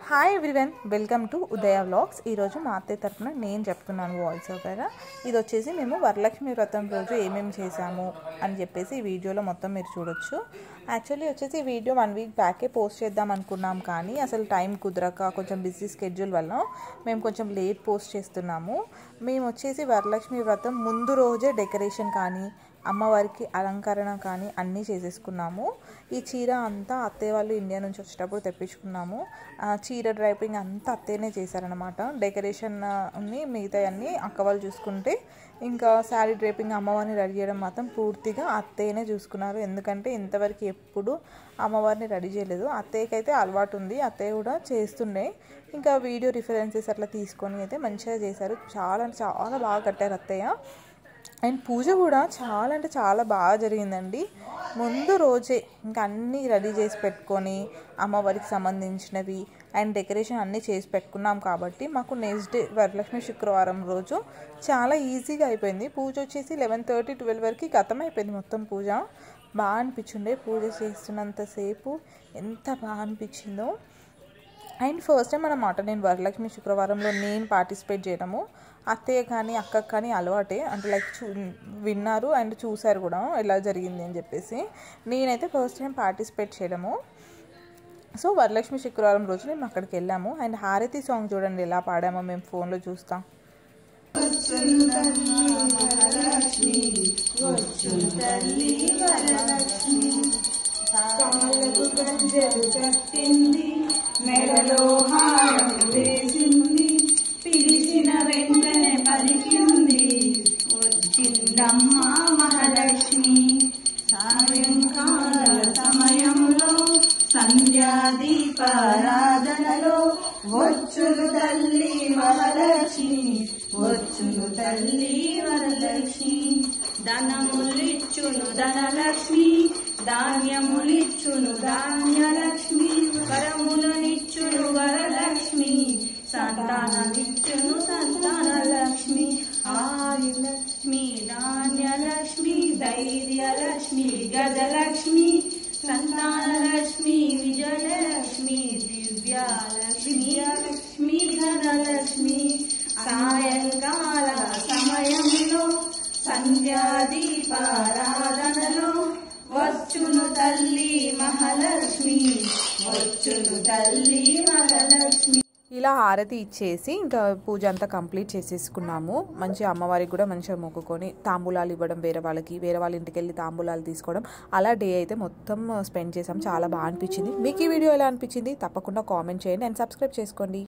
Hi everyone, welcome to Udaya vlogs. ఈరోజు మా అత్తయ్య తరఫున నేను చెప్తున్నాను వాయిస్ ఓవర్గా. ఇది వచ్చేసి మేము వరలక్ష్మి వ్రతం రోజు ఏమేమి చేసాము అని చెప్పేసి ఈ వీడియోలో మొత్తం మీరు చూడొచ్చు. యాక్చువల్లీ వచ్చేసి ఈ వీడియో 1 వీక్ బ్యాకే పోస్ట్ చేద్దాం అనుకున్నాం, కానీ అసలు టైం కుదరక కొంచెం బిజీ స్కెడ్యూల్ వల్ల మేము కొంచెం లేట్ పోస్ట్ చేస్తున్నాము. మేము వచ్చేసి వరలక్ష్మి వ్రతం ముందు రోజే డెకరేషన్ కానీ అమ్మవారికి అలంకరణ కానీ అన్నీ చేసేసుకున్నాము. ఈ చీర అంతా అత్తయ్య వాళ్ళు ఇండియా నుంచి వచ్చేటప్పుడు తెప్పించుకున్నాము. చీర డ్రైపింగ్ అంతా అత్తయ్యనే చేశారనమాట. డెకరేషన్ మిగతా అన్నీ అక్క వాళ్ళు చూసుకుంటే, ఇంకా శారీ డ్రైపింగ్ అమ్మవారిని రెడీ చేయడం మాత్రం పూర్తిగా అత్తయ్యనే చూసుకున్నారు. ఎందుకంటే ఇంతవరకు ఎప్పుడు అమ్మవారిని రెడీ చేయలేదు. అత్తయ్యకి అయితే అలవాటు ఉంది, అత్తయ్య కూడా చేస్తుండే. ఇంకా వీడియో రిఫరెన్సెస్ అట్లా తీసుకొని అయితే మంచిగా చేశారు. చాలా అంటే చాలా బాగా కట్టారు అత్తయ్య. అండ్ పూజ కూడా చాలా అంటే చాలా బాగా జరిగిందండి. ముందు రోజే ఇంకా అన్నీ రెడీ చేసి పెట్టుకొని అమ్మవారికి సంబంధించినవి అండ్ డెకరేషన్ అన్నీ చేసి పెట్టుకున్నాం కాబట్టి మాకు నెక్స్ట్ డే వరలక్ష్మి శుక్రవారం రోజు చాలా ఈజీగా అయిపోయింది. పూజ వచ్చేసి 11:30 12 వరకు అయిపోయింది మొత్తం పూజ. బాగా అనిపించిండే పూజ చేస్తున్నంతసేపు, ఎంత బాగా అనిపించిందో. అండ్ ఫస్ట్ టైం అన్నమాట నేను వరలక్ష్మి శుక్రవారంలో నేను పార్టిసిపేట్ చేయడము. అత్తయ్య కానీ అక్కకు కానీ అలవాటే, అంటే లైక్ విన్నారు అండ్ చూశారు కూడా ఎలా జరిగింది అని చెప్పేసి. నేనైతే ఫస్ట్ టైం పార్టిసిపేట్ చేయడము. సో వరలక్ష్మి శుక్రవారం రోజు మేము అక్కడికి వెళ్ళాము. అండ్ హారతి సాంగ్ చూడండి ఎలా పాడామో మేము ఫోన్లో చూస్తాం. మెడలో హారం వేసింది, పిలిచిన వెంటనే పలికింది, వచ్చిందమ్మ మహాలక్ష్మి. సాయంకాల సమయంలో సంధ్యాదీపారాధనలో వచ్చును తల్లి మహాలక్ష్మి, వచ్చును తల్లి వరలక్ష్మి. ధనములిచ్చును ధనలక్ష్మి, ధాన్యములిచ్చును ధాన్యలక్ష్మి, వరములనిచ్చును వరలక్ష్మి, సంతానమిచ్చును సంతానలక్ష్మి. ఆదిలక్ష్మి, ధాన్యలక్ష్మి, ధైర్యలక్ష్మి, గజలక్ష్మి, సంతానలక్ష్మి, విజయలక్ష్మి, దివ్యలక్ష్మి, లక్ష్మి, ధనలక్ష్మి. సాయంకాల సమయంలో సంధ్యాదీపారాధనలో వచ్చును తల్లి మహాలక్ష్మి, వచ్చును తల్లి మహాలక్ష్మి. ఇలా హారతి ఇచ్చేసి ఇంకా పూజ అంతా కంప్లీట్ చేసేసుకున్నాము. మంచిగా అమ్మవారికి కూడా మంచిగా మొక్కుకొని తాంబూలాలు ఇవ్వడం, వేరే వాళ్ళ ఇంటికి వెళ్ళి తాంబూలాలు తీసుకోవడం, అలా డే అయితే మొత్తం స్పెండ్ చేసాం. చాలా బాగా అనిపించింది. మీకు ఈ వీడియో ఎలా అనిపించింది తప్పకుండా కామెంట్ చేయండి అండ్ సబ్స్క్రైబ్ చేసుకోండి.